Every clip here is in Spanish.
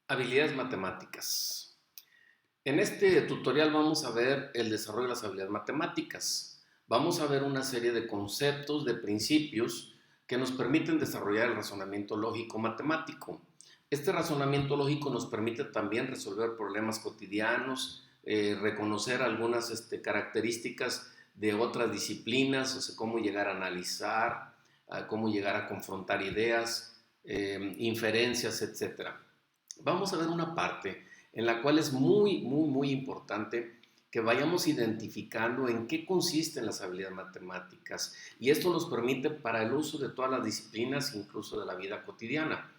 Habilidades matemáticas. En este tutorial vamos a ver el desarrollo de las habilidades matemáticas. Vamos a ver una serie de conceptos, de principios que nos permiten desarrollar el razonamiento lógico matemático. Este razonamiento lógico nos permite también resolver problemas cotidianos, reconocer algunas características de otras disciplinas, o sea, cómo llegar a analizar, cómo llegar a confrontar ideas, inferencias, etcétera. Vamos a ver una parte en la cual es muy importante que vayamos identificando en qué consisten las habilidades matemáticas, y esto nos permite para el uso de todas las disciplinas, incluso de la vida cotidiana.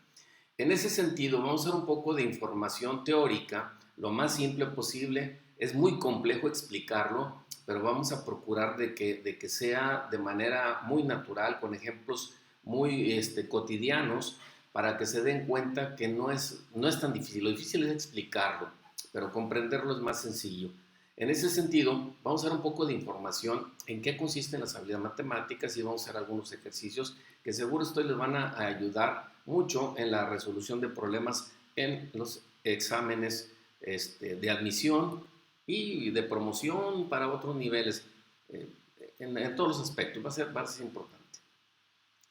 En ese sentido, vamos a ver un poco de información teórica, lo más simple posible. Es muy complejo explicarlo, pero vamos a procurar de que sea de manera muy natural, con ejemplos muy cotidianos, para que se den cuenta que no es tan difícil. Lo difícil es explicarlo, pero comprenderlo es más sencillo. En ese sentido, vamos a ver un poco de información en qué consisten las habilidades matemáticas, y vamos a hacer algunos ejercicios que seguro les van a ayudar mucho en la resolución de problemas en los exámenes de admisión y de promoción para otros niveles, eh, en todos los aspectos. Va a ser importante.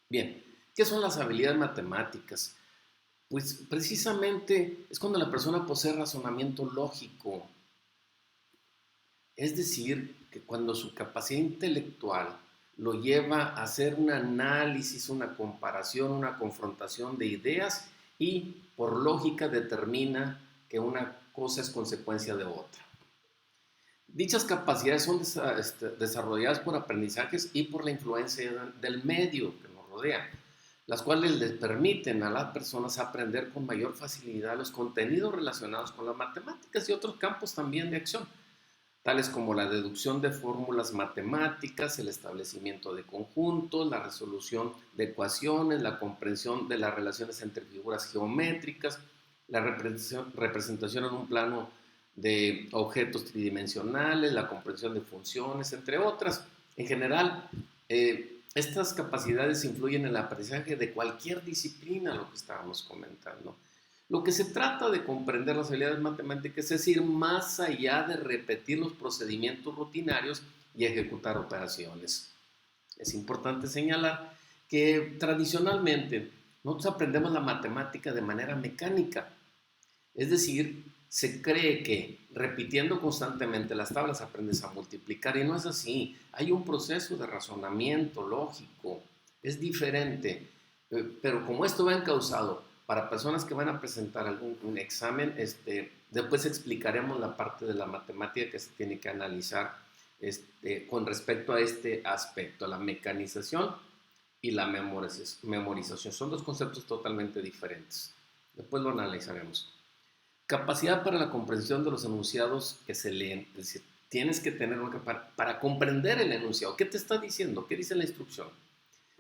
Bien, ¿qué son las habilidades matemáticas? Pues precisamente es cuando la persona posee razonamiento lógico, es decir, que cuando su capacidad intelectual lo lleva a hacer un análisis, una comparación, una confrontación de ideas, y por lógica determina que una cosa es consecuencia de otra. Dichas capacidades son desarrolladas por aprendizajes y por la influencia del medio que nos rodea, las cuales les permiten a las personas aprender con mayor facilidad los contenidos relacionados con las matemáticas y otros campos también de acción, tales como la deducción de fórmulas matemáticas, el establecimiento de conjuntos, la resolución de ecuaciones, la comprensión de las relaciones entre figuras geométricas, la representación en un plano de objetos tridimensionales, la comprensión de funciones, entre otras. En general, estas capacidades influyen en el aprendizaje de cualquier disciplina, lo que estábamos comentando. Lo que se trata de comprender las habilidades matemáticas es ir más allá de repetir los procedimientos rutinarios y ejecutar operaciones. Es importante señalar que tradicionalmente nosotros aprendemos la matemática de manera mecánica, es decir, se cree que repitiendo constantemente las tablas aprendes a multiplicar, y no es así. Hay un proceso de razonamiento lógico, es diferente, pero como esto va encausado para personas que van a presentar un examen, después explicaremos la parte de la matemática que se tiene que analizar con respecto a este aspecto, la mecanización y la memorización. Son dos conceptos totalmente diferentes. Después lo analizaremos. Capacidad para la comprensión de los enunciados que se leen. Es decir, tienes que tener una capacidad para comprender el enunciado. ¿Qué te está diciendo? ¿Qué dice la instrucción?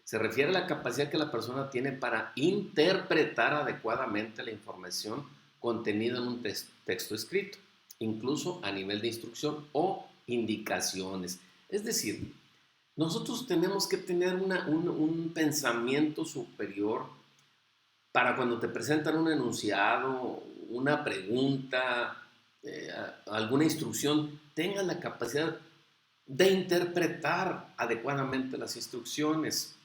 Se refiere a la capacidad que la persona tiene para interpretar adecuadamente la información contenida en un texto escrito, incluso a nivel de instrucción o indicaciones. Es decir, nosotros tenemos que tener un pensamiento superior para cuando te presentan un enunciado, una pregunta, alguna instrucción, tengas la capacidad de interpretar adecuadamente las instrucciones.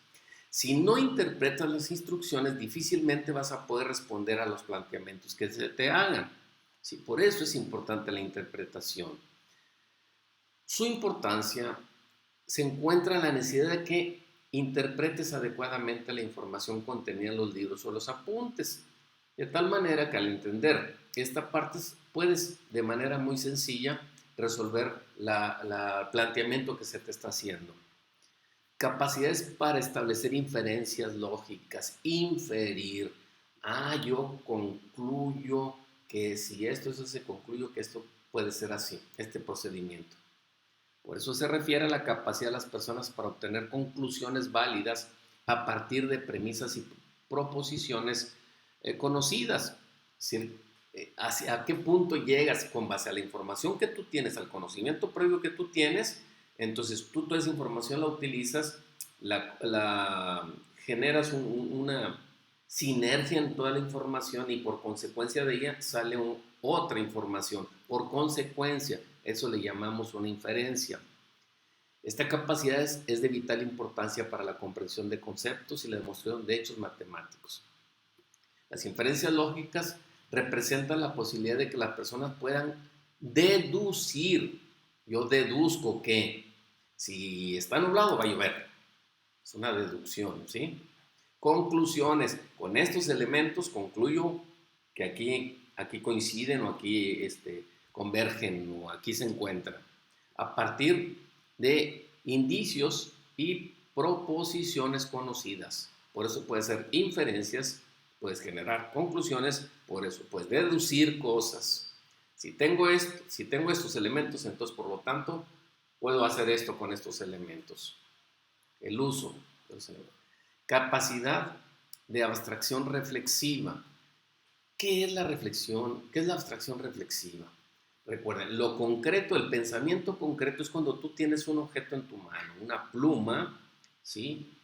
Si no interpretas las instrucciones, difícilmente vas a poder responder a los planteamientos que se te hagan. Sí, por eso es importante la interpretación. Su importancia se encuentra en la necesidad de que interpretes adecuadamente la información contenida en los libros o los apuntes, de tal manera que al entender esta parte puedes de manera muy sencilla resolver el planteamiento que se te está haciendo. Capacidades para establecer inferencias lógicas, inferir. Yo concluyo que si esto es así, concluyo que esto puede ser así, este procedimiento. Por eso se refiere a la capacidad de las personas para obtener conclusiones válidas a partir de premisas y proposiciones conocidas. Es decir, hacia qué punto llegas con base a la información que tú tienes, al conocimiento previo que tú tienes. Entonces tú toda esa información la utilizas, la generas sinergia en toda la información y por consecuencia de ella sale otra información. Por consecuencia, eso le llamamos una inferencia. Esta capacidad es de vital importancia para la comprensión de conceptos y la demostración de hechos matemáticos. Las inferencias lógicas representan la posibilidad de que las personas puedan deducir. Yo deduzco que si está nublado va a llover. Es una deducción, ¿sí? Conclusiones. Con estos elementos concluyo que aquí coinciden o aquí convergen o aquí se encuentran. A partir de indicios y proposiciones conocidas. Por eso puede ser inferencias, puedes generar conclusiones, por eso puedes deducir cosas. Si tengo estos elementos, entonces por lo tanto puedo hacer esto con estos elementos. El uso. Capacidad de abstracción reflexiva. ¿Qué es la reflexión? ¿Qué es la abstracción reflexiva? Recuerden, lo concreto, el pensamiento concreto es cuando tú tienes un objeto en tu mano, una pluma, ¿sí?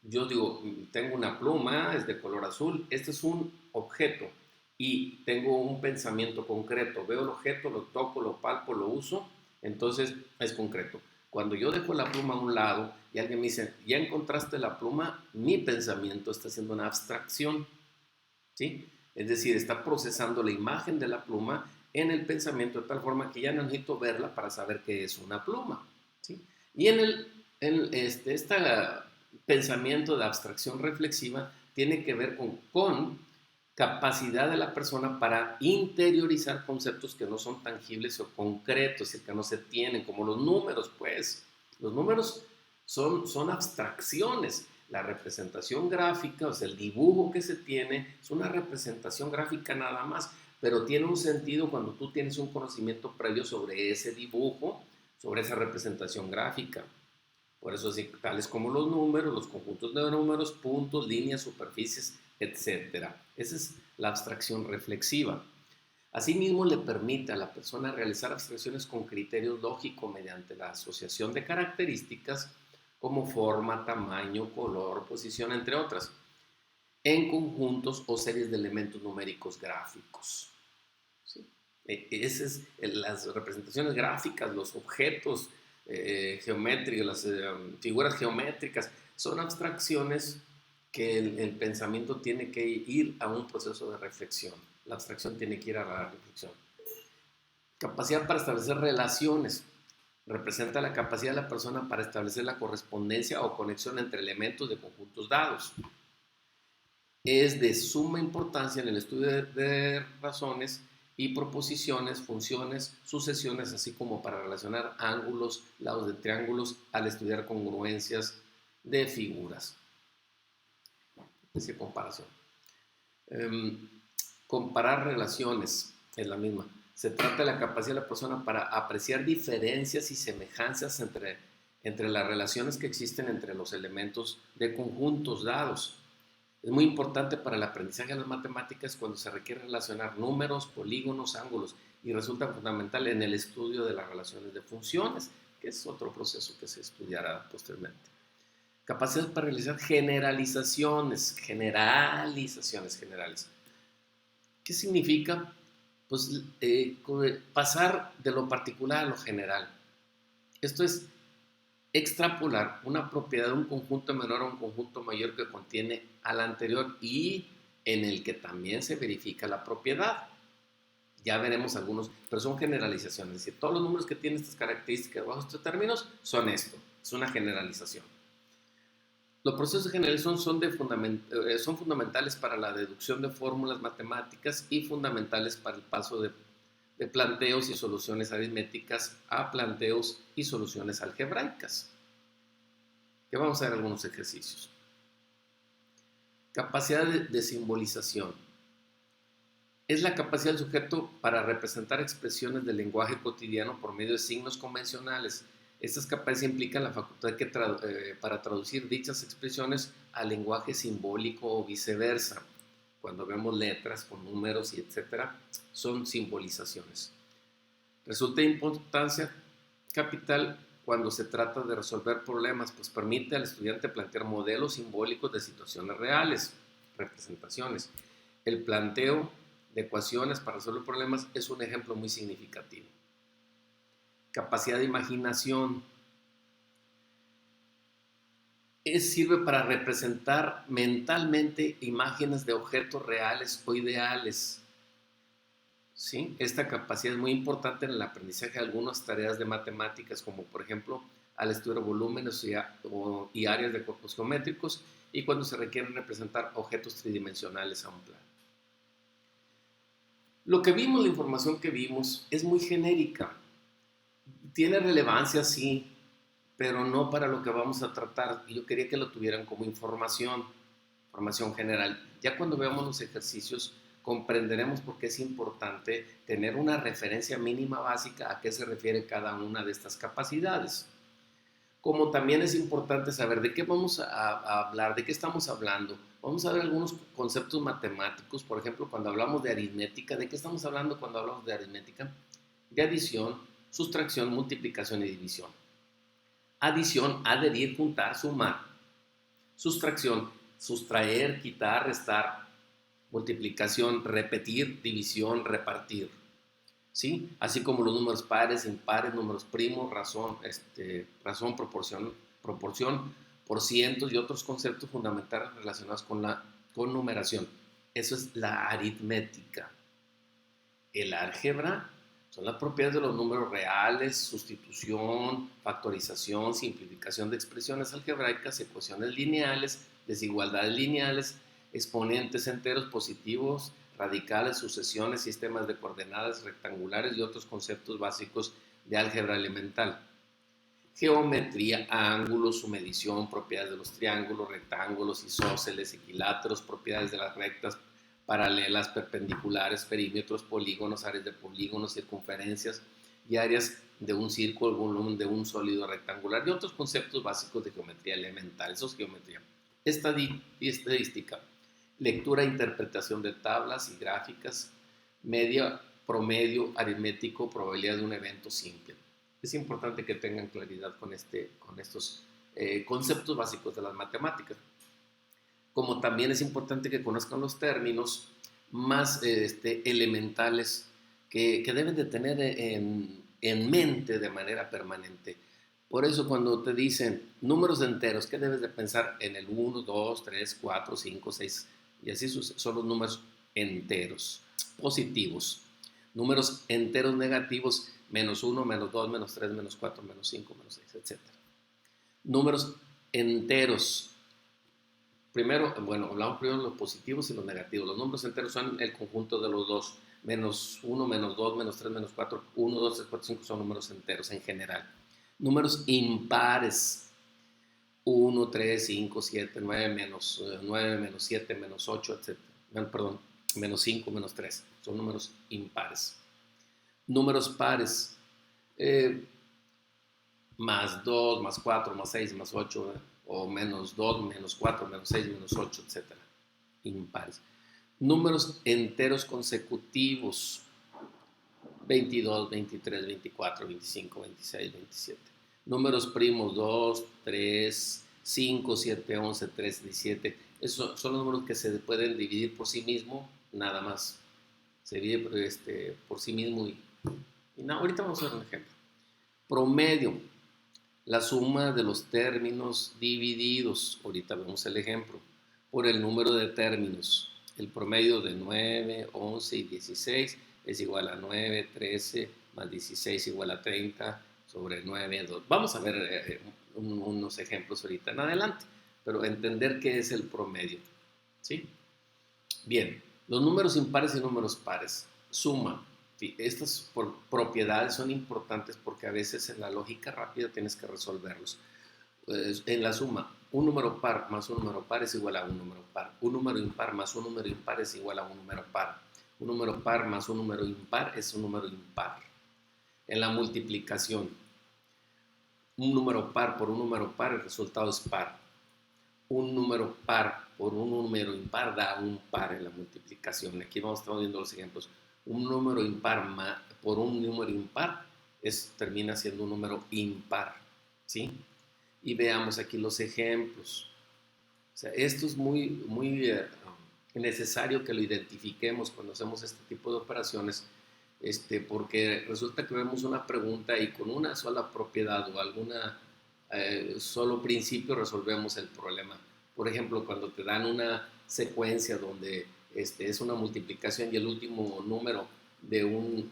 Yo digo, tengo una pluma, es de color azul, este es un objeto y tengo un pensamiento concreto, veo el objeto, lo toco, lo palpo, lo uso, entonces es concreto. Cuando yo dejo la pluma a un lado y alguien me dice, ya encontraste la pluma, mi pensamiento está haciendo una abstracción, ¿sí? Es decir, está procesando la imagen de la pluma en el pensamiento de tal forma que ya no necesito verla para saber que es una pluma, ¿sí? Y este pensamiento de abstracción reflexiva tiene que ver con capacidad de la persona para interiorizar conceptos que no son tangibles o concretos y que no se tienen, como los números, pues. Los números son abstracciones. La representación gráfica, o sea, el dibujo que se tiene, es una representación gráfica nada más, pero tiene un sentido cuando tú tienes un conocimiento previo sobre ese dibujo, sobre esa representación gráfica. Por eso, así, tales como los números, los conjuntos de números, puntos, líneas, superficies, etc. Esa es la abstracción reflexiva. Asimismo, le permite a la persona realizar abstracciones con criterios lógicos mediante la asociación de características como forma, tamaño, color, posición, entre otras, en conjuntos o series de elementos numéricos gráficos. ¿Sí? Esas las representaciones gráficas, los objetos geométricos, las figuras geométricas, son abstracciones que el pensamiento tiene que ir a un proceso de reflexión. La abstracción tiene que ir a la reflexión. Capacidad para establecer relaciones. Representa la capacidad de la persona para establecer la correspondencia o conexión entre elementos de conjuntos dados. Es de suma importancia en el estudio de razones y proposiciones, funciones, sucesiones, así como para relacionar ángulos, lados de triángulos, al estudiar congruencias de figuras. Es decir, comparación. Comparar relaciones es la misma. Se trata de la capacidad de la persona para apreciar diferencias y semejanzas entre las relaciones que existen entre los elementos de conjuntos dados. Es muy importante para el aprendizaje de las matemáticas cuando se requiere relacionar números, polígonos, ángulos, y resulta fundamental en el estudio de las relaciones de funciones, que es otro proceso que se estudiará posteriormente. Capacidad para realizar generalizaciones. ¿Qué significa? Pues pasar de lo particular a lo general. Esto es extrapolar una propiedad de un conjunto menor a un conjunto mayor que contiene al anterior y en el que también se verifica la propiedad. Ya veremos algunos, pero son generalizaciones. Es decir, todos los números que tienen estas características bajo estos términos son esto. Es una generalización. Los procesos de generalización son fundamentales para la deducción de fórmulas matemáticas y fundamentales para el paso de planteos y soluciones aritméticas a planteos y soluciones algebraicas. Que vamos a ver algunos ejercicios. Capacidad de simbolización. Es la capacidad del sujeto para representar expresiones del lenguaje cotidiano por medio de signos convencionales. Estas capacidades implican la facultad para traducir dichas expresiones al lenguaje simbólico o viceversa. Cuando vemos letras con números y etcétera, son simbolizaciones. Resulta de importancia capital cuando se trata de resolver problemas, pues permite al estudiante plantear modelos simbólicos de situaciones reales. representaciones. El planteo de ecuaciones para resolver problemas es un ejemplo muy significativo. Capacidad de imaginación. Sirve para representar mentalmente imágenes de objetos reales o ideales. ¿Sí? Esta capacidad es muy importante en el aprendizaje de algunas tareas de matemáticas, como por ejemplo al estudiar volúmenes y áreas de cuerpos geométricos, y cuando se requiere representar objetos tridimensionales a un plano. Lo que vimos, la información que vimos, es muy genérica. Tiene relevancia, sí, pero no para lo que vamos a tratar. Yo quería que lo tuvieran como información general. Ya cuando veamos los ejercicios, comprenderemos por qué es importante tener una referencia mínima básica a qué se refiere cada una de estas capacidades. Como también es importante saber de qué vamos a hablar, de qué estamos hablando. Vamos a ver algunos conceptos matemáticos, por ejemplo, cuando hablamos de aritmética, ¿de qué estamos hablando cuando hablamos de aritmética? De adición, sustracción, multiplicación y división. Adición, adherir, juntar, sumar. Sustracción, sustraer, quitar, restar. Multiplicación, repetir, división, repartir. ¿Sí? Así como los números pares, impares, números primos, razón, proporción, por cientos y otros conceptos fundamentales relacionados con numeración. Eso es la aritmética. El álgebra son las propiedades de los números reales, sustitución, factorización, simplificación de expresiones algebraicas, ecuaciones lineales, desigualdades lineales, exponentes enteros positivos, radicales, sucesiones, sistemas de coordenadas rectangulares y otros conceptos básicos de álgebra elemental. Geometría, ángulos, su medición, propiedades de los triángulos, rectángulos, isósceles, equiláteros, propiedades de las rectas, paralelas, perpendiculares, perímetros, polígonos, áreas de polígonos, circunferencias y áreas de un círculo, el volumen de un sólido rectangular y otros conceptos básicos de geometría elemental. Eso es geometría. Estadística, lectura e interpretación de tablas y gráficas, media, promedio, aritmético, probabilidad de un evento simple. Es importante que tengan claridad con estos conceptos básicos de las matemáticas. Como también es importante que conozcan los términos más elementales que deben de tener en mente de manera permanente. Por eso cuando te dicen números enteros, ¿qué debes de pensar? En el 1, 2, 3, 4, 5, 6, y así son los números enteros, positivos. Números enteros negativos, menos 1, menos 2, menos 3, menos 4, menos 5, menos 6, etc. Números enteros. Primero, bueno, hablamos primero de los positivos y los negativos. Los números enteros son el conjunto de los dos. Menos 1, menos 2, menos 3, menos 4, 1, 2, 3, 4, 5 son números enteros en general. Números impares. 1, 3, 5, 7, 9, menos 7, menos 8, etc. Perdón, menos 5, menos 3. Son números impares. Números pares. Más 2, más 4, más 6, más 8, o menos 2, menos 4, menos 6, menos 8, etc. Impares. Números enteros consecutivos. 22, 23, 24, 25, 26, 27. Números primos 2, 3, 5, 7, 11, 13, 17. Esos son los números que se pueden dividir por sí mismo, nada más. Se divide por sí mismo y no, ahorita vamos a ver un ejemplo. Promedio, la suma de los términos divididos, ahorita vemos el ejemplo, por el número de términos. El promedio de 9, 11 y 16 es igual a 9, 13 más 16 igual a 30 sobre 9, 2. Vamos a ver unos ejemplos ahorita en adelante, pero entender qué es el promedio. ¿Sí? Bien, los números impares y números pares. Suma. Estas propiedades son importantes porque a veces en la lógica rápida tienes que resolverlos. En la suma, un número par más un número par es igual a un número par. Un número impar más un número impar es igual a un número par. Un número par más un número impar es un número impar. En la multiplicación, un número par por un número par, el resultado es par. Un número par por un número impar da un par en la multiplicación. Aquí vamos a estar viendo los ejemplos. Un número impar por un número impar termina siendo un número impar. ¿Sí? Y veamos aquí los ejemplos. O sea, esto es muy necesario que lo identifiquemos cuando hacemos este tipo de operaciones, porque resulta que vemos una pregunta y con una sola propiedad o alguna solo principio resolvemos el problema. Por ejemplo, cuando te dan una secuencia donde es una multiplicación y el último número de un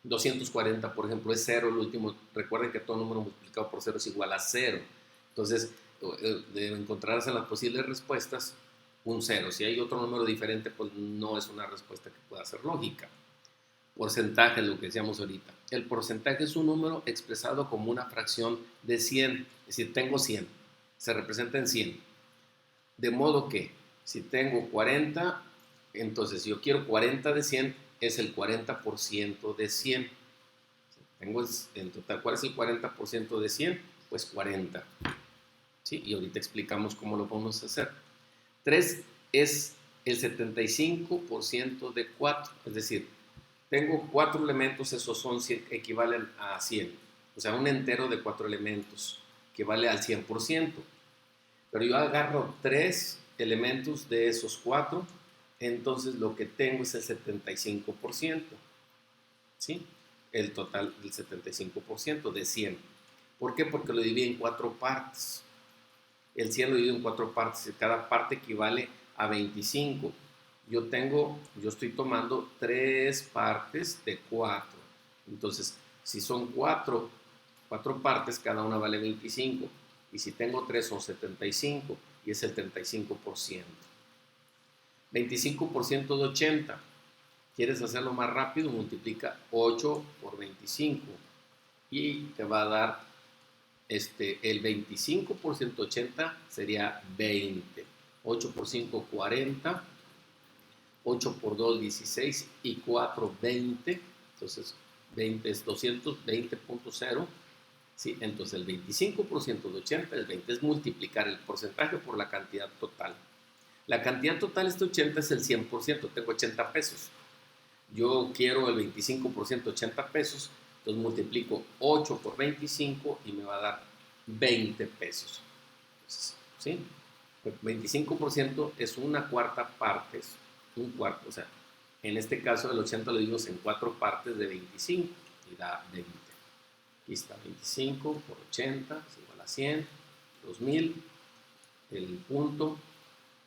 240, por ejemplo, es 0, el último, recuerden que todo número multiplicado por 0 es igual a 0. Entonces, de encontrarse en las posibles respuestas, un 0. Si hay otro número diferente, pues no es una respuesta que pueda ser lógica. Porcentaje, lo que decíamos ahorita. El porcentaje es un número expresado como una fracción de 100. Es decir, tengo 100. Se representa en 100. De modo que, si tengo 40, entonces si yo quiero 40 de 100, es el 40% de 100. Tengo en total, ¿cuál es el 40% de 100? Pues 40. ¿Sí? Y ahorita explicamos cómo lo podemos hacer. 3 es el 75% de 4. Es decir, tengo 4 elementos, esos son 100, equivalen a 100. O sea, un entero de 4 elementos, que vale al 100%. Pero yo agarro 3 elementos de esos 4, entonces lo que tengo es el 75%. ¿Sí? El total del 75% de 100. ¿Por qué? Porque lo divido en 4 partes. El 100 lo divido en 4 partes. Cada parte equivale a 25. Yo estoy tomando 3 partes de 4. Entonces, si son 4 partes, cada una vale 25. Y si tengo 3 son 75 y es el 35%. 25% de 80. ¿Quieres hacerlo más rápido? Multiplica 8 por 25 y te va a dar el 25% de 80 sería 20. 8 por 5, 40. 8 por 2, 16 y 4, 20. Entonces, 20 es 220.0. ¿Sí? Entonces, el 25% de 80 es 20. Es multiplicar el porcentaje por la cantidad total. La cantidad total de este 80 es el 100%. Tengo 80 pesos. Yo quiero el 25% de 80 pesos. Entonces, multiplico 8 por 25 y me va a dar 20 pesos. Entonces, ¿sí? El 25% es una cuarta parte, un cuarto, o sea, en este caso el 80 lo dividimos en 4 partes de 25 y da 20. Aquí está 25 por 80, es igual a 100, 2000, el punto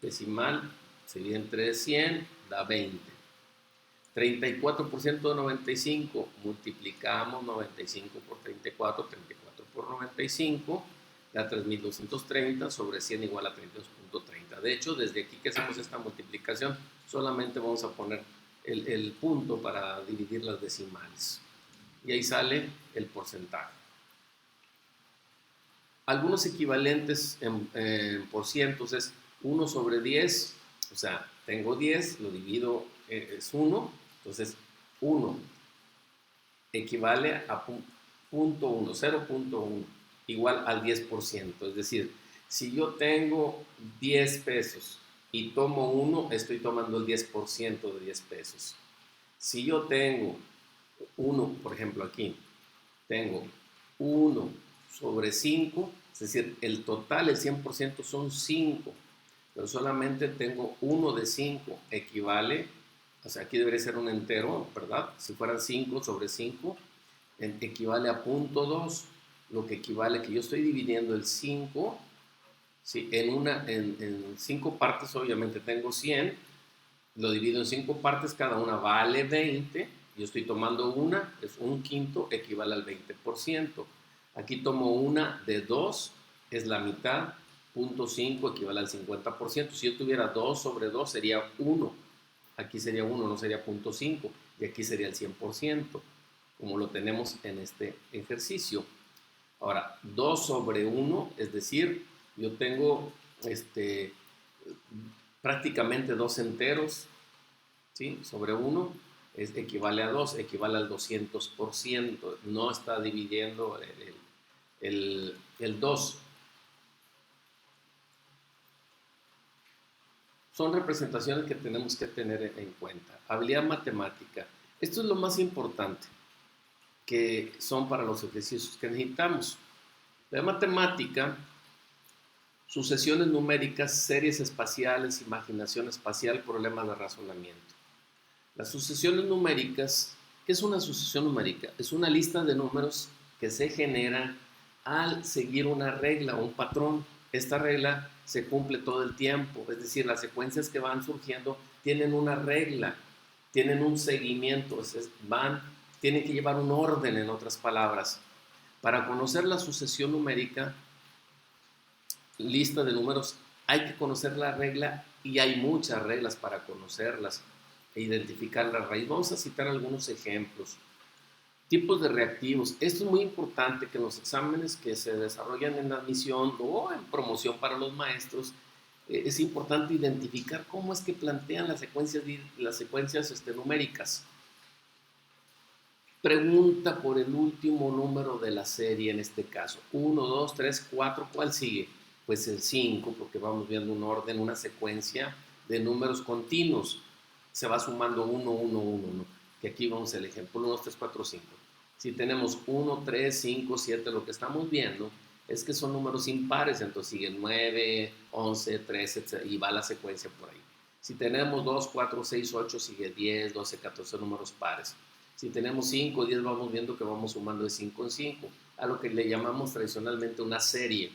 decimal se divide entre 100, da 20. 34% de 95, multiplicamos 95 por 34, 34 por 95, da 3230 sobre 100 igual a 32.30. De hecho, desde aquí que hacemos esta multiplicación, solamente vamos a poner el punto para dividir las decimales. Y ahí sale el porcentaje. Algunos equivalentes en por cientos es 1 sobre 10, o sea, tengo 10, lo divido, es 1, entonces 1 equivale a 0.1, 0.1, igual al 10%. Es decir, si yo tengo 10 pesos y tomo 1, estoy tomando el 10% de 10 pesos. Si yo tengo 1, por ejemplo aquí, tengo 1 sobre 5, es decir, el total, el 100% son 5, pero solamente tengo 1 de 5, equivale, o sea, aquí debería ser un entero, ¿verdad? Si fueran 5 sobre 5, equivale a 0.2, lo que equivale a que yo estoy dividiendo el 5, ¿sí? En 5 partes, obviamente tengo 100, lo divido en 5 partes, cada una vale 20, yo estoy tomando una, es un quinto, equivale al 20%. Aquí tomo una de 2, es la mitad, 0.5 equivale al 50%. Si yo tuviera 2 sobre 2 sería 1, aquí sería 1, no sería 0.5, y aquí sería el 100%, como lo tenemos en este ejercicio. Ahora, 2 sobre 1, es decir, yo tengo prácticamente 2 enteros, ¿sí? Sobre 1 equivale a 2, equivale al 200%, no está dividiendo el 2. Son representaciones que tenemos que tener en cuenta. Habilidad matemática. Esto es lo más importante que son para los ejercicios que necesitamos. La matemática Sucesiones numéricas, series espaciales, imaginación espacial, problemas de razonamiento. Las sucesiones numéricas, ¿qué es una sucesión numérica? Es una lista de números que se genera al seguir una regla o un patrón. Esta regla se cumple todo el tiempo, es decir, las secuencias que van surgiendo tienen una regla, tienen un seguimiento, tienen que llevar un orden, en otras palabras. Para conocer la sucesión numérica, lista de números, hay que conocer la regla y hay muchas reglas para conocerlas e identificar la raíz. Vamos a citar algunos ejemplos. Tipos de reactivos. Esto es muy importante que en los exámenes que se desarrollan en admisión o en promoción para los maestros, es importante identificar cómo es que plantean las secuencias numéricas. Pregunta por el último número de la serie en este caso. 1, 2, 3, 4, ¿cuál sigue? Pues el 5, porque vamos viendo un orden, una secuencia de números continuos. Se va sumando 1, 1, 1, ¿no? Que aquí vamos al ejemplo, 1, 2, 3, 4, 5. Si tenemos 1, 3, 5, 7, lo que estamos viendo es que son números impares, entonces siguen 9, 11, 13, etc. Y va la secuencia por ahí. Si tenemos 2, 4, 6, 8, sigue 10, 12, 14 números pares. Si tenemos 5, 10, vamos viendo que vamos sumando de 5 en 5, a lo que le llamamos tradicionalmente una serie.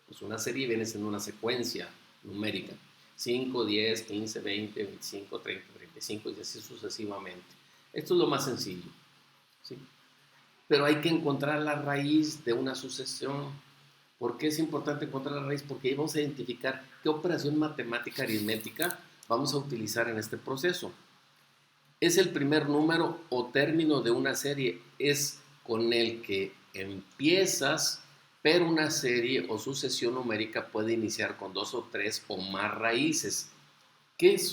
Pues una serie viene siendo una secuencia numérica. 5, 10, 15, 20, 25, 30, 35 y así sucesivamente. Esto es lo más sencillo, ¿sí? Pero hay que encontrar la raíz de una sucesión. ¿Por qué es importante encontrar la raíz? Porque ahí vamos a identificar qué operación matemática aritmética vamos a utilizar en este proceso. Es el primer número o término de una serie, es con el que empiezas, pero una serie o sucesión numérica puede iniciar con 2 o 3 o más raíces.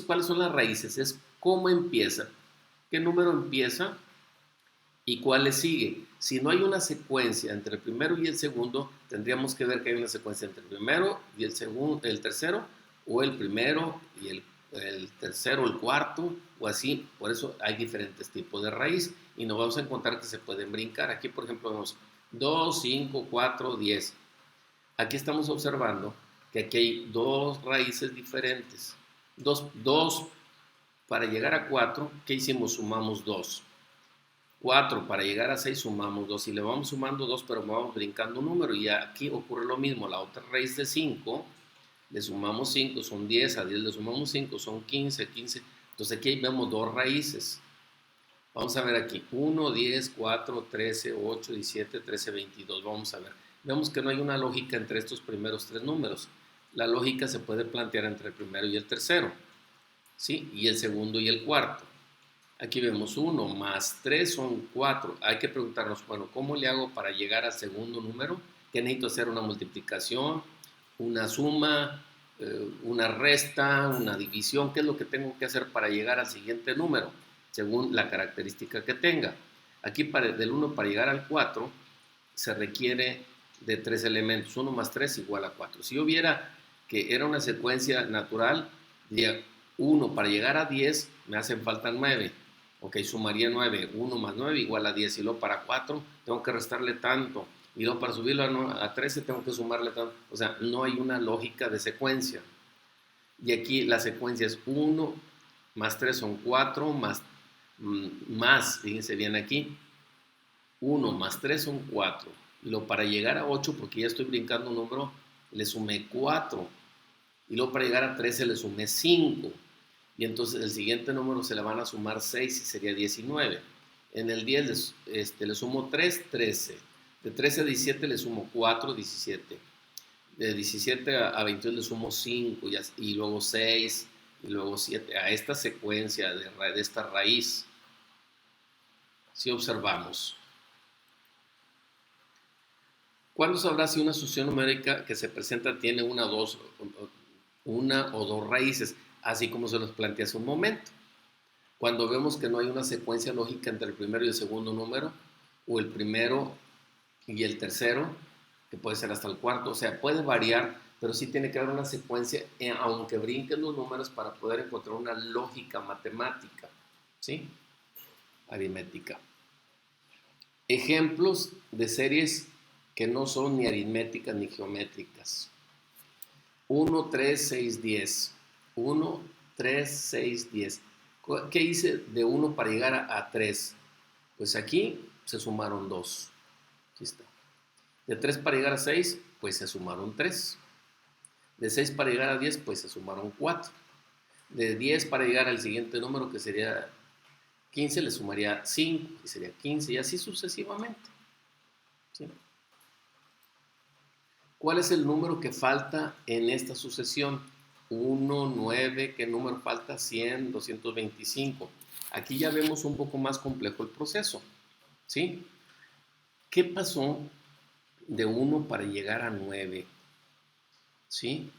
¿Cuáles son las raíces? Es cómo empieza, qué número empieza y cuál le sigue. Si no hay una secuencia entre el primero y el segundo, tendríamos que ver que hay una secuencia entre el primero y el tercero, o el primero y el tercero, el cuarto, o así. Por eso hay diferentes tipos de raíz y nos vamos a encontrar que se pueden brincar. Aquí, por ejemplo, vemos 2, 5, 4, 10. Aquí estamos observando que aquí hay dos raíces diferentes. Dos para llegar a 4, ¿qué hicimos? Sumamos 2. 4 para llegar a 6 sumamos 2 y le vamos sumando 2, pero vamos brincando un número y aquí ocurre lo mismo. La otra raíz de 5 le sumamos 5, son 10, a 10 le sumamos 5, son 15, 15. Entonces aquí vemos dos raíces. Vamos a ver aquí, 1, 10, 4, 13, 8, 17, 13, 22. Vamos a ver. Vemos que no hay una lógica entre estos primeros tres números. La lógica se puede plantear entre el primero y el tercero, ¿sí? Y el segundo y el cuarto. Aquí vemos 1 más 3 son 4. Hay que preguntarnos, bueno, ¿cómo le hago para llegar al segundo número? ¿Qué necesito hacer? ¿Una multiplicación? ¿Una suma? ¿Una resta? ¿Una división? ¿Qué es lo que tengo que hacer para llegar al siguiente número? Según la característica que tenga. Aquí del 1 para llegar al 4 se requiere de 3 elementos. 1 más 3 igual a 4. Si yo viera que era una secuencia natural, diría 1 para llegar a 10 me hacen falta 9. Ok, sumaría 9. 1 más 9 igual a 10. Y luego para 4 tengo que restarle tanto. Y luego para subirlo a 13 tengo que sumarle tanto. O sea, no hay una lógica de secuencia. Y aquí la secuencia es 1 más 3 son 4, fíjense bien aquí, 1 más 3 son 4. Y luego para llegar a 8, porque ya estoy brincando un número, le sumé 4. Y luego para llegar a 13 le sumé 5. Y entonces el siguiente número se le van a sumar 6 y sería 19. En el 10 le sumo 3, 13. De 13 a 17 le sumo 4, 17. De 17 a 21 le sumo 5 y luego 6 y luego 7. A esta secuencia de esta raíz, si observamos. ¿Cuándo sabrás si una sucesión numérica que se presenta tiene una o dos raíces? Así como se los planteé hace un momento. Cuando vemos que no hay una secuencia lógica entre el primero y el segundo número, o el primero y el tercero, que puede ser hasta el cuarto, o sea, puede variar, pero sí tiene que haber una secuencia, aunque brinquen los números, para poder encontrar una lógica matemática, ¿sí? Aritmética. Ejemplos de series que no son ni aritméticas ni geométricas. 1, 3, 6, 10. 1, 3, 6, 10. ¿Qué hice de 1 para llegar a 3? Pues aquí se sumaron 2. Aquí está. De 3 para llegar a 6, pues se sumaron 3. De 6 para llegar a 10, pues se sumaron 4. De 10 para llegar al siguiente número, que sería 15, le sumaría 5, y sería 15, y así sucesivamente. ¿Sí? ¿Cuál es el número que falta en esta sucesión? 1, 9, ¿qué número falta? 100, 225. Aquí ya vemos un poco más complejo el proceso. ¿Sí? ¿Qué pasó de 1 para llegar a 9? ¿Sí?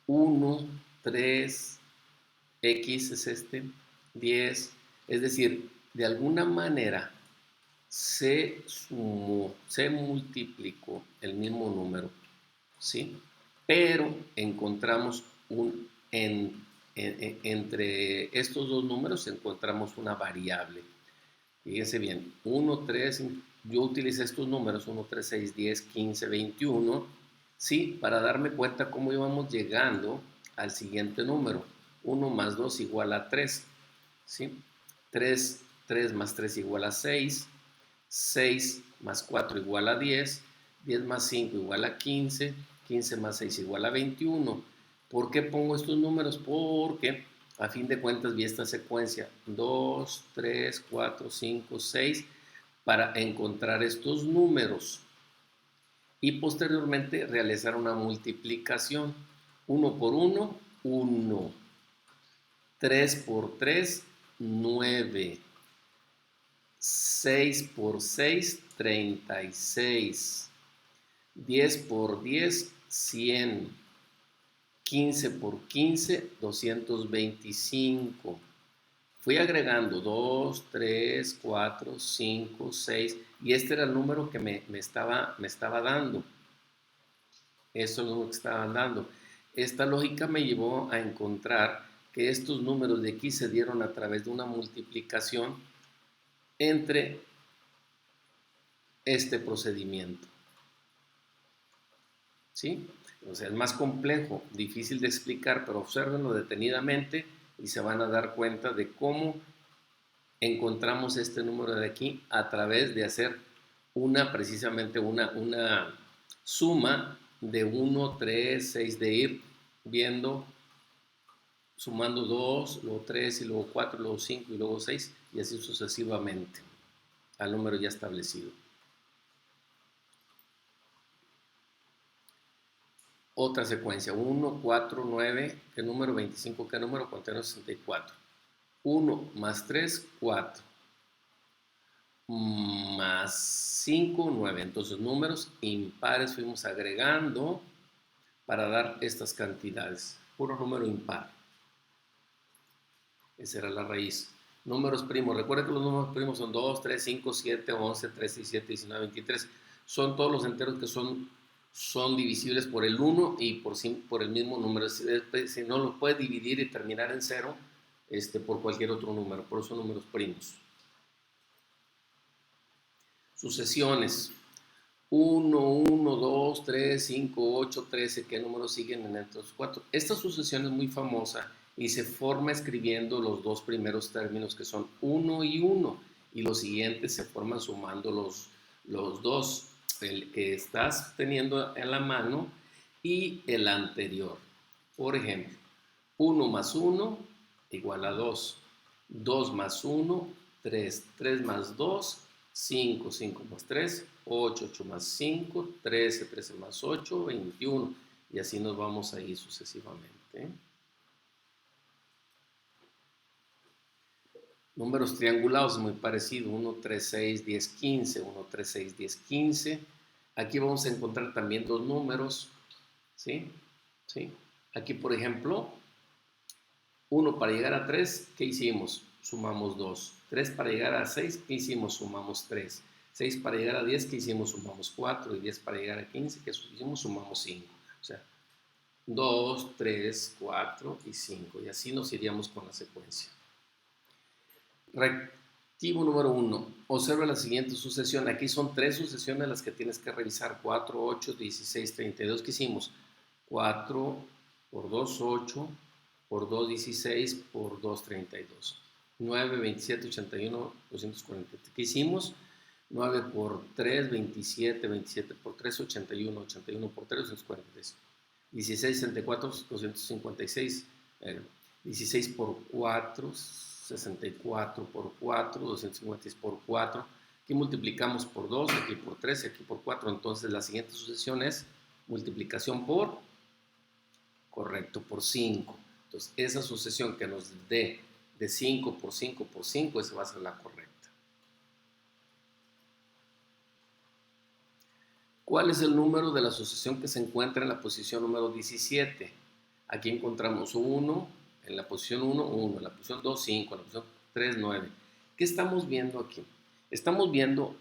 1, 3, X es 10. Es decir, de alguna manera se sumó, se multiplicó el mismo número, ¿sí? Pero encontramos entre estos dos números encontramos una variable. Fíjense bien, 1, 3, yo utilicé estos números, 1, 3, 6, 10, 15, 21, ¿sí? Para darme cuenta cómo íbamos llegando al siguiente número. 1 más 2 igual a 3, ¿sí? 3 más 3 igual a 6, 6 más 4 igual a 10, 10 más 5 igual a 15, 15 más 6 igual a 21. ¿Por qué pongo estos números? Porque a fin de cuentas vi esta secuencia 2, 3, 4, 5, 6 para encontrar estos números y posteriormente realizar una multiplicación. 1 por 1, 1. 3 por 3, 9. 6 por 6, 36. 10 por 10, 100. 15 por 15, 225. Fui agregando 2, 3, 4, 5, 6 y este era el número que me estaba dando. Eso es lo que estaban dando. Esta lógica me llevó a encontrar que estos números de aquí se dieron a través de una multiplicación entre este procedimiento. ¿Sí? O sea, es más complejo, difícil de explicar, pero obsérvenlo detenidamente y se van a dar cuenta de cómo encontramos este número de aquí a través de hacer precisamente una suma de 1, 3, 6, de ir viendo, sumando 2, luego 3, y luego 4, luego 5, y luego 6, y así sucesivamente, al número ya establecido. Otra secuencia, 1, 4, 9, ¿qué número? 25, ¿qué número? Contiene 64. 1 más 3, 4. Más 5, 9. Entonces, números impares fuimos agregando para dar estas cantidades. Puro número impar. Esa era la raíz. Números primos. Recuerden que los números primos son 2, 3, 5, 7, 11, 13, 17, 19, 23. Son todos los enteros que son divisibles por el 1 y por el mismo número. Si no, lo puedes dividir y terminar en 0 por cualquier otro número. Por eso números primos. Sucesiones. 1, 1, 2, 3, 5, 8, 13. ¿Qué números siguen en estos 4? Esta sucesión es muy famosa y se forma escribiendo los dos primeros términos, que son 1 y 1, y los siguientes se forman sumando los dos, el que estás teniendo en la mano y el anterior. Por ejemplo, 1 más 1 igual a 2. 2 más 1, 3. 3 más 2, 5. 5 más 3, 8. 8 más 5, 13. 13 más 8, 21. Y así nos vamos a ir sucesivamente. Números triangulados es muy parecido. 1, 3, 6, 10, 15. 1, 3, 6, 10, 15. Aquí vamos a encontrar también dos números. ¿Sí? ¿Sí? Aquí, por ejemplo, 1 para llegar a 3, ¿qué hicimos? Sumamos 2. 3 para llegar a 6, ¿qué hicimos? Sumamos 3. 6 para llegar a 10, ¿qué hicimos? Sumamos 4. Y 10 para llegar a 15, ¿qué hicimos? Sumamos 5. O sea, 2, 3, 4 y 5. Y así nos iríamos con la secuencia. Activo número 1. Observa la siguiente sucesión. Aquí son 3 sucesiones las que tienes que revisar. 4, 8, 16, 32. ¿Qué hicimos? 4 por 2, 8, por 2, 16, por 2, 32. 9, 27, 81, 240. ¿Qué hicimos? 9 por 3, 27, 27 por 3, 81, 81 por 3, 243. 16, 64, 256. 16 por 4, 64 por 4, 256 por 4. Aquí multiplicamos por 2, aquí por 3 y aquí por 4. Entonces la siguiente sucesión es multiplicación por, correcto, por 5. Entonces esa sucesión que nos dé de 5 por 5 por 5, esa va a ser la correcta. ¿Cuál es el número de la sucesión que se encuentra en la posición número 17? Aquí encontramos 1, en la posición 1, 1, en la posición 2, 5, en la posición 3, 9. ¿Qué estamos viendo aquí? Estamos viendo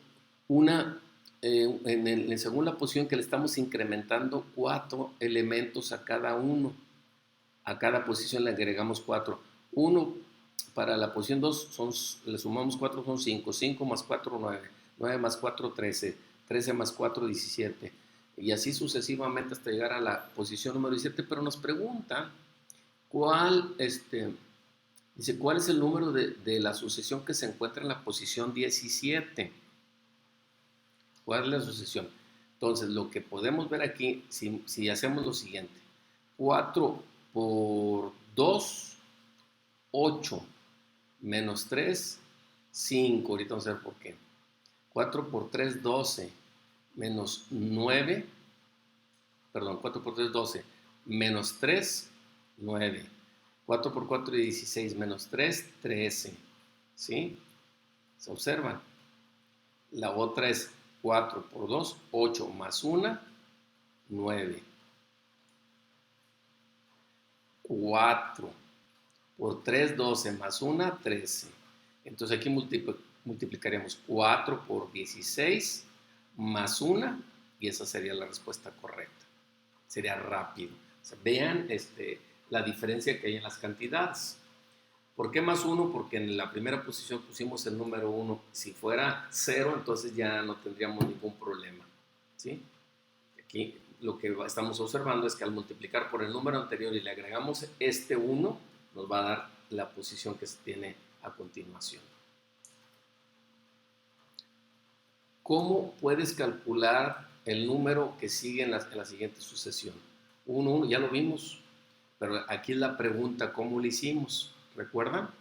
una, según la posición que le estamos incrementando 4 elementos a cada uno. A cada posición le agregamos 4. 1 para la posición 2 le sumamos 4, son 5. 5 más 4, 9. 9 más 4, 13. 13 más 4, 17. Y así sucesivamente hasta llegar a la posición número 17. Pero nos pregunta ¿cuál es el número de la sucesión que se encuentra en la posición 17? ¿Cuál es la sucesión? Entonces, lo que podemos ver aquí, si hacemos lo siguiente, 4 por 2, 8, menos 3, 5. Ahorita vamos a ver por qué. 4 por 3, 12, menos 9, perdón, 4 por 3, 12, menos 3, 9. 4 por 4, 16, menos 3, 13. ¿Sí? ¿Se observan? La otra es 4 por 2, 8, más 1, 9. 4 por 3, 12, más 1, 13. Entonces aquí multiplicaríamos 4 por 16, más 1, y esa sería la respuesta correcta. Sería rápido. O sea, vean la diferencia que hay en las cantidades. ¿Por qué más 1? Porque en la primera posición pusimos el número 1. Si fuera 0, entonces ya no tendríamos ningún problema. ¿Sí? Aquí lo que estamos observando es que al multiplicar por el número anterior y le agregamos este 1, nos va a dar la posición que se tiene a continuación. ¿Cómo puedes calcular el número que sigue en la siguiente sucesión? 1, 1, ya lo vimos, pero aquí es la pregunta, ¿cómo lo hicimos? ¿Recuerdan?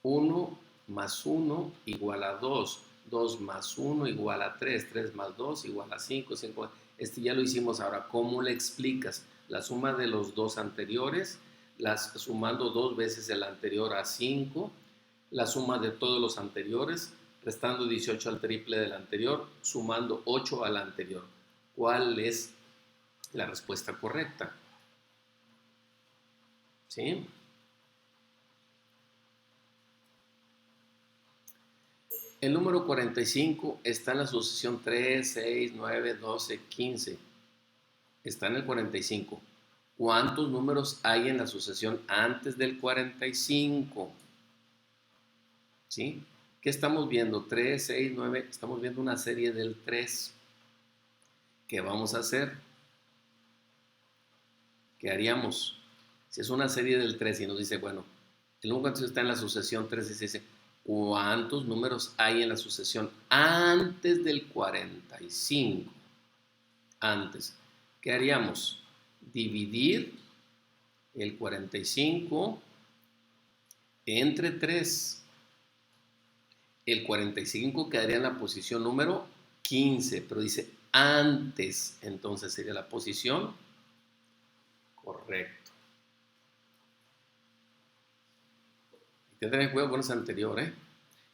1 más 1 igual a 2, 2 más 1 igual a 3, 3 más 2 igual a 5, 5. Ya lo hicimos. Ahora, ¿cómo le explicas? La suma de los dos anteriores, sumando 2 veces el anterior a 5, la suma de todos los anteriores, restando 18 al triple del anterior, sumando 8 al anterior. ¿Cuál es la respuesta correcta? ¿Sí? El número 45 está en la sucesión 3, 6, 9, 12, 15. Está en el 45. ¿Cuántos números hay en la sucesión antes del 45? ¿Sí? ¿Qué estamos viendo? 3, 6, 9. Estamos viendo una serie del 3. ¿Qué vamos a hacer? ¿Qué haríamos? Si es una serie del 3 y nos dice, bueno, el número 45 está en la sucesión 3 y se dice, ¿cuántos números hay en la sucesión antes del 45? Antes. ¿Qué haríamos? Dividir el 45 entre 3. El 45 quedaría en la posición número 15, pero dice antes, entonces sería la posición correcta. Hay que tener cuidado con esa anterior, ¿eh?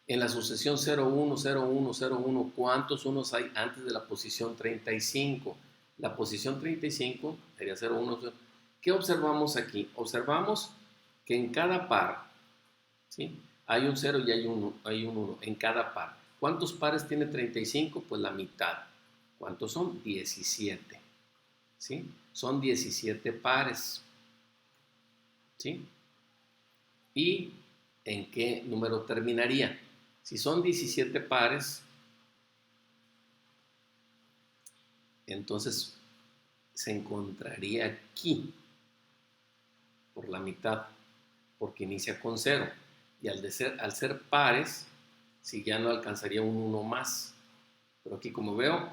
En la sucesión 01, 01, 01, ¿cuántos unos hay antes de la posición 35? La posición 35 sería 01. ¿Qué observamos aquí? Observamos que en cada par, ¿sí?, hay un 0 y hay un 1 en cada par. ¿Cuántos pares tiene 35? Pues la mitad. ¿Cuántos son? 17. ¿Sí? Son 17 pares. ¿Sí? ¿Y en qué número terminaría? Si son 17 pares, entonces se encontraría aquí por la mitad, porque inicia con 0. Y al ser pares, si ya no alcanzaría un 1 más. Pero aquí como veo,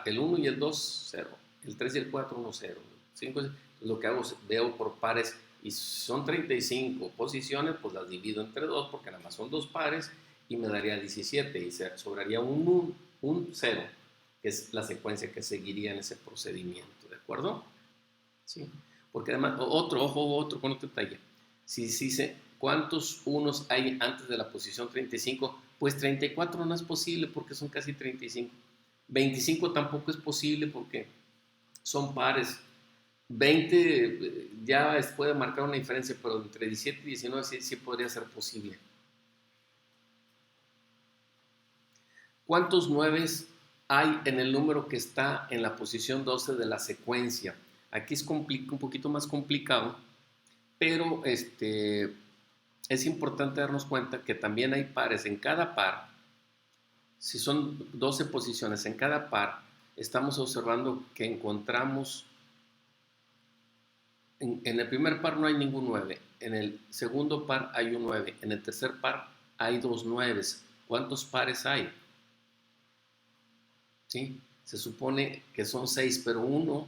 el 1 y el 2, 0. El 3 y el 4, 1, 0. 5, lo que hago es veo por pares y son 35 posiciones, pues las divido entre 2 porque nada más son 2 pares y me daría 17 y sobraría un 0, que es la secuencia que seguiría en ese procedimiento, ¿de acuerdo? ¿Sí? Porque además, otro con otro detalle. Si dice cuántos unos hay antes de la posición 35, pues 34 no es posible porque son casi 35. 25 tampoco es posible porque son pares. 20 ya puede marcar una diferencia, pero entre 17 y 19 sí podría ser posible. ¿Cuántos 9 hay en el número que está en la posición 12 de la secuencia? Aquí es un poquito más complicado, pero es importante darnos cuenta que también hay pares en cada par. Si son 12 posiciones en cada par, estamos observando que encontramos, en el primer par no hay ningún 9, en el segundo par hay un 9, en el tercer par hay 2 9. ¿Cuántos pares hay? ¿Sí? Se supone que son 6, pero 1,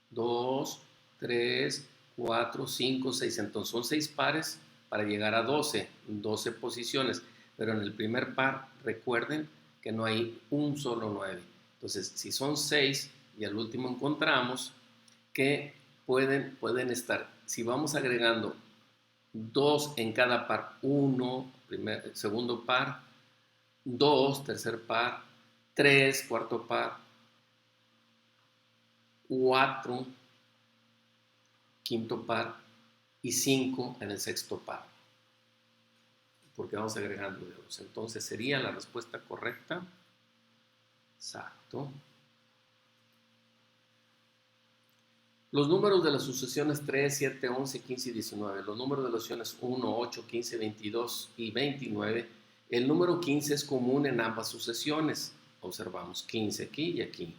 2, 3, 4, 5, 6. Entonces son 6 pares para llegar a 12 posiciones. Pero en el primer par, recuerden que no hay un solo 9. Entonces, si son 6 y al último encontramos que pueden estar, si vamos agregando 2 en cada par, 1, segundo par, 2, tercer par, 3, cuarto par, 4, quinto par y 5 en el sexto par, porque vamos agregando dedos. Entonces sería la respuesta correcta. Exacto. Los números de las sucesiones 3, 7, 11, 15 y 19. Los números de las sucesiones 1, 8, 15, 22 y 29. El número 15 es común en ambas sucesiones. Observamos 15 aquí y aquí.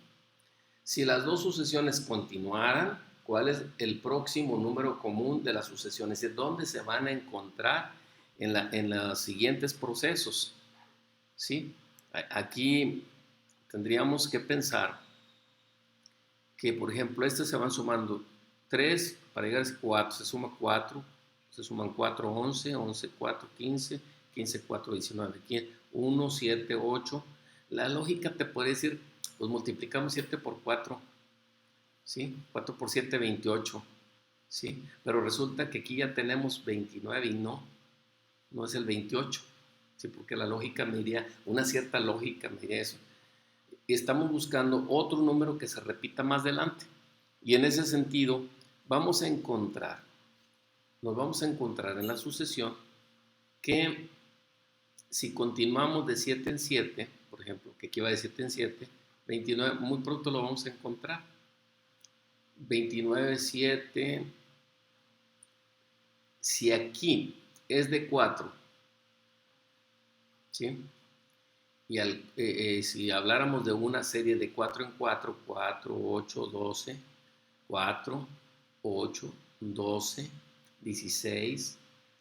Si las dos sucesiones continuaran, ¿cuál es el próximo número común de las sucesiones? ¿De dónde se van a encontrar en los siguientes procesos? ¿Sí? Aquí tendríamos que pensar que, por ejemplo, se van sumando 3 para llegar a 4, se suma 4, se suman 4, 11, 11, 4, 15, 15, 4, 19, 1, 7, 8. La lógica te puede decir, pues multiplicamos 7 por 4, ¿sí? 4 por 7, 28, ¿sí? Pero resulta que aquí ya tenemos 29 y no es el 28, ¿sí? Porque la lógica me diría, una cierta lógica me diría eso. Y estamos buscando otro número que se repita más adelante. Y en ese sentido, nos vamos a encontrar en la sucesión que si continuamos de 7 en 7, por ejemplo, que aquí va de 7 en 7, 29, muy pronto lo vamos a encontrar. 29, 7, si aquí es de 4, ¿sí? Y si habláramos de una serie de 4 en 4, 4, 8, 12, 4, 8, 12, 16,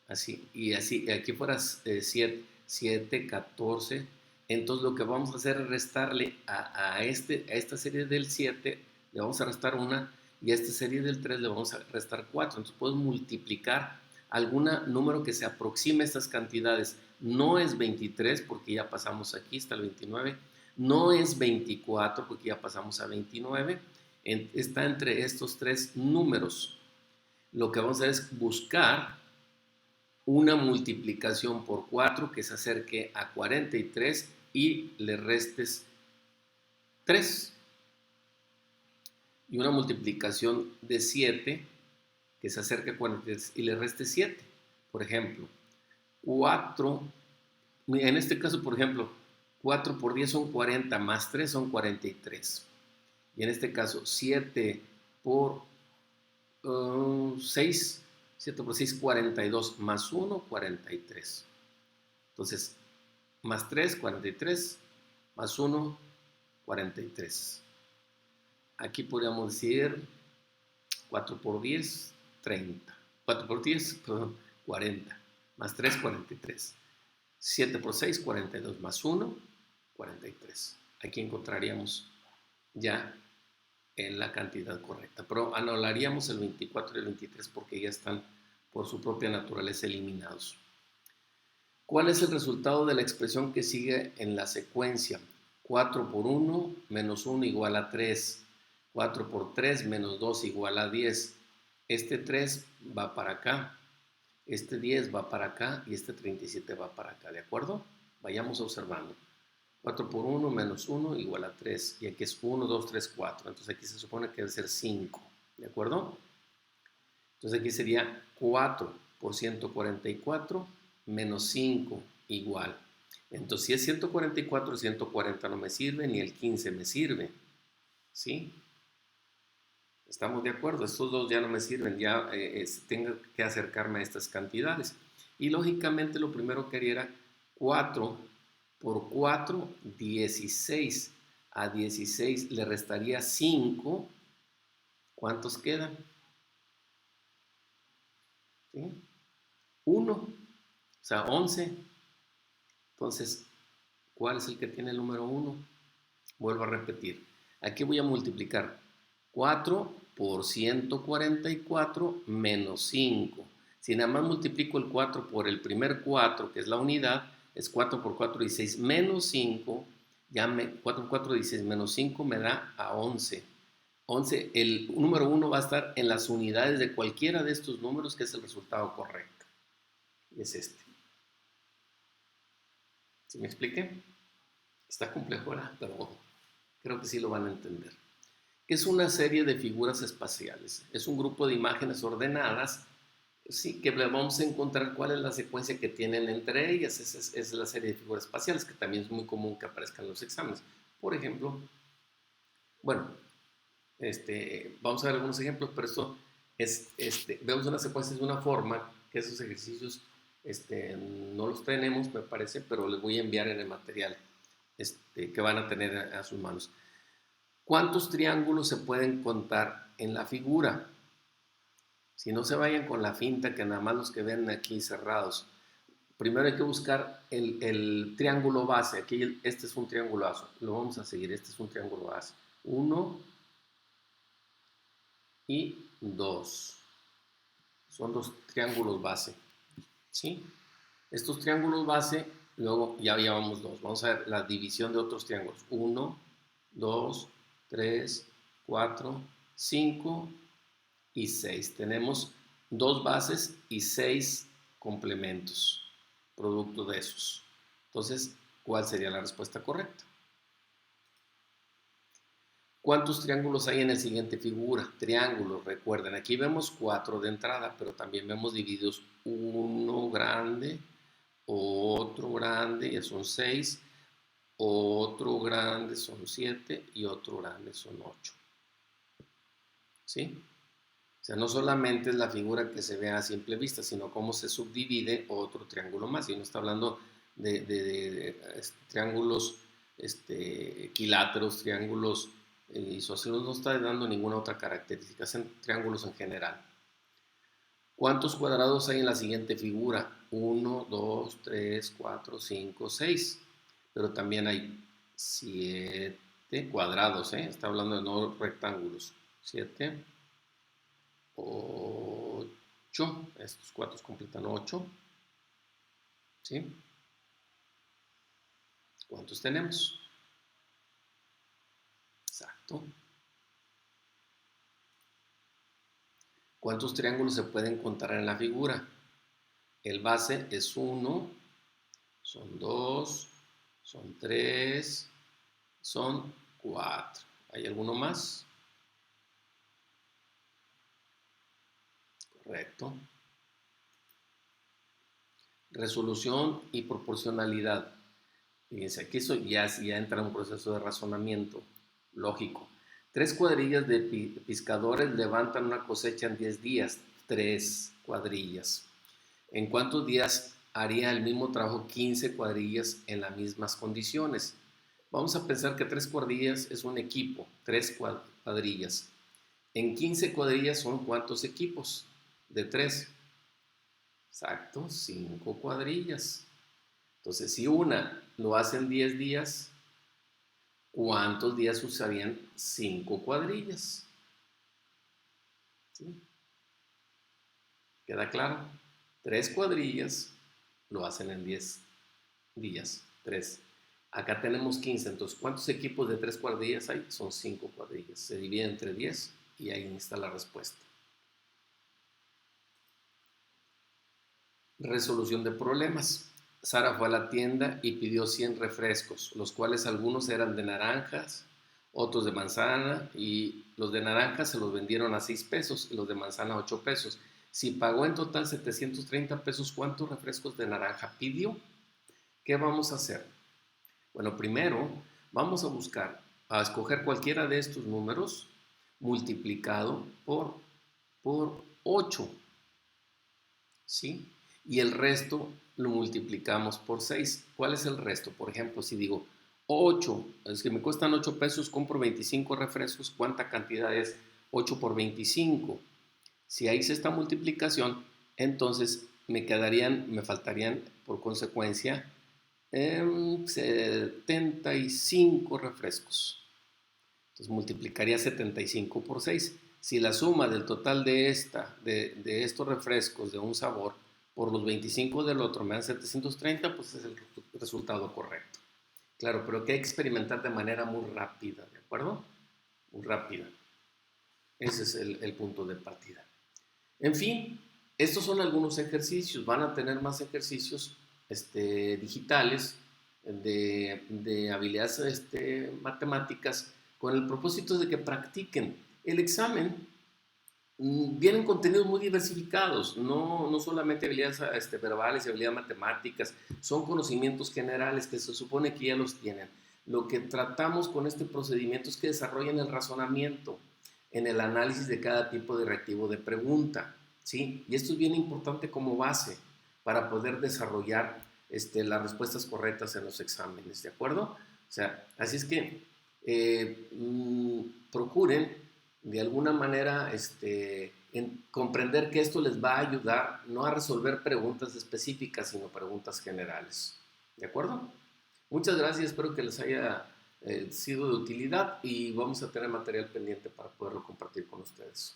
así, y así, aquí fuera 7, 7, 14, entonces lo que vamos a hacer es restarle a esta serie del 7, le vamos a restar una, y a esta serie del 3 le vamos a restar 4, entonces podemos multiplicar algún número que se aproxime a estas cantidades. No es 23 porque ya pasamos aquí, está el 29, no es 24 porque ya pasamos a 29, está entre estos tres números. Lo que vamos a hacer es buscar una multiplicación por 4 que se acerque a 43 y le restes 3. Y una multiplicación de 7 que se acerque a 43 y le restes 7. Por ejemplo, 4, en este caso, por ejemplo, 4 por 10 son 40, más 3 son 43. Y en este caso, 7 por 6, 7 por 6, 42, más 1, 43. Entonces, más 3, 43, más 1, 43. Aquí podríamos decir 4 por 10, 30. 4 por 10, perdón, 40. Más 3, 43. 7 por 6, 42. Más 1, 43. Aquí encontraríamos ya en la cantidad correcta. Pero anularíamos el 24 y el 23 porque ya están por su propia naturaleza eliminados. ¿Cuál es el resultado de la expresión que sigue en la secuencia? 4 por 1 menos 1 igual a 3. 4 por 3 menos 2 igual a 10. Este 3 va para acá, este 10 va para acá y este 37 va para acá, ¿de acuerdo? Vayamos observando. 4 por 1 menos 1 igual a 3. Y aquí es 1, 2, 3, 4. Entonces aquí se supone que debe ser 5, ¿de acuerdo? Entonces aquí sería 4 por 144 menos 5 igual. Entonces si es 144, 140 no me sirve, ni el 15 me sirve. ¿Sí? ¿Estamos de acuerdo? Estos dos ya no me sirven, ya tengo que acercarme a estas cantidades. Y lógicamente lo primero que haría era 4 por 4, 16. A 16 le restaría 5. ¿Cuántos quedan? ¿Sí? 1, o sea, 11. Entonces, ¿cuál es el que tiene el número 1? Vuelvo a repetir. Aquí voy a multiplicar 4 por 144 menos 5. Si nada más multiplico el 4 por el primer 4, que es la unidad, es 4 por 4, 16, menos 5. 4 por 4, 16, menos 5 me da a 11. 11, el número 1 va a estar en las unidades de cualquiera de estos números, que es el resultado correcto. Es este. ¿Sí me expliqué? Está complejo, ¿verdad? Pero creo que sí lo van a entender. Es una serie de figuras espaciales. Es un grupo de imágenes ordenadas, sí, que vamos a encontrar cuál es la secuencia que tienen entre ellas. Es la serie de figuras espaciales, que también es muy común que aparezcan en los exámenes. Por ejemplo, bueno, vamos a ver algunos ejemplos, pero esto es, vemos una secuencia de una forma que esos ejercicios no los tenemos, me parece, pero les voy a enviar en el material que van a tener a sus manos. ¿Cuántos triángulos se pueden contar en la figura? Si no se vayan con la finta que nada más los que ven aquí cerrados. Primero hay que buscar el triángulo base. Aquí este es un triángulo base. Lo vamos a seguir. Este es un triángulo base. 1 y 2. Son dos triángulos base. ¿Sí? Estos triángulos base, luego ya llevamos dos. Vamos a ver la división de otros triángulos. 1, 2, 3, 4, 5 y 6. Tenemos dos bases y 6 complementos, producto de esos. Entonces, ¿cuál sería la respuesta correcta? ¿Cuántos triángulos hay en la siguiente figura? Triángulos, recuerden, aquí vemos 4 de entrada, pero también vemos divididos uno grande, otro grande, ya son 6, otro grande son 7 y otro grande son 8. ¿Sí? O sea, no solamente es la figura que se ve a simple vista, sino cómo se subdivide otro triángulo más. Y uno está hablando de triángulos equiláteros, triángulos isósceles, no está dando ninguna otra característica, son triángulos en general. ¿Cuántos cuadrados hay en la siguiente figura? 1, 2, 3, 4, 5, 6. Pero también hay 7 cuadrados, está hablando de no rectángulos. 7, 8, estos 4 completan 8, ¿sí? ¿Cuántos tenemos? Exacto. ¿Cuántos triángulos se pueden contar en la figura? El base es 1, son 2, son 3, son 4. ¿Hay alguno más? Correcto. Resolución y proporcionalidad. Fíjense, aquí eso ya entra en un proceso de razonamiento lógico. 3 cuadrillas de pescadores levantan una cosecha en 10 días. 3 cuadrillas. ¿En cuántos días haría el mismo trabajo 15 cuadrillas en las mismas condiciones. Vamos a pensar que 3 cuadrillas es un equipo, 3 cuadrillas. En 15 cuadrillas son ¿cuántos equipos? De 3. Exacto, 5 cuadrillas. Entonces, si una lo hace en 10 días, ¿cuántos días usarían 5 cuadrillas? ¿Sí? ¿Queda claro? 3 cuadrillas lo hacen en 10 días. 3. Acá tenemos 15. Entonces, ¿cuántos equipos de 3 cuadrillas hay? Son 5 cuadrillas. Se divide entre 10 y ahí está la respuesta. Resolución de problemas. Sara fue a la tienda y pidió 100 refrescos, los cuales algunos eran de naranjas, otros de manzana, y los de naranja se los vendieron a 6 pesos y los de manzana a 8 pesos. Si pagó en total 730 pesos, ¿cuántos refrescos de naranja pidió? ¿Qué vamos a hacer? Bueno, primero vamos a buscar, a escoger cualquiera de estos números multiplicado por 8, ¿sí? Y el resto lo multiplicamos por 6. ¿Cuál es el resto? Por ejemplo, si digo 8, es que me cuestan 8 pesos, compro 25 refrescos, ¿cuánta cantidad es? 8 por 25. Si hice esta multiplicación, entonces me faltarían por consecuencia 75 refrescos. Entonces multiplicaría 75 por 6. Si la suma del total de estos refrescos de un sabor por los 25 del otro me dan 730, pues es el resultado correcto. Claro, pero que hay que experimentar de manera muy rápida, ¿de acuerdo? Muy rápida. Ese es el punto de partida. En fin, estos son algunos ejercicios. Van a tener más ejercicios digitales de habilidades matemáticas con el propósito de que practiquen. El examen vienen contenidos muy diversificados, no solamente habilidades verbales y habilidades matemáticas, son conocimientos generales que se supone que ya los tienen. Lo que tratamos con este procedimiento es que desarrollen el razonamiento en el análisis de cada tipo de reactivo de pregunta, ¿sí? Y esto es bien importante como base para poder desarrollar las respuestas correctas en los exámenes, ¿de acuerdo? O sea, así es que procuren de alguna manera comprender que esto les va a ayudar no a resolver preguntas específicas, sino preguntas generales. ¿De acuerdo? Muchas gracias, espero que les haya sido de utilidad y vamos a tener material pendiente para poderlo compartir con ustedes.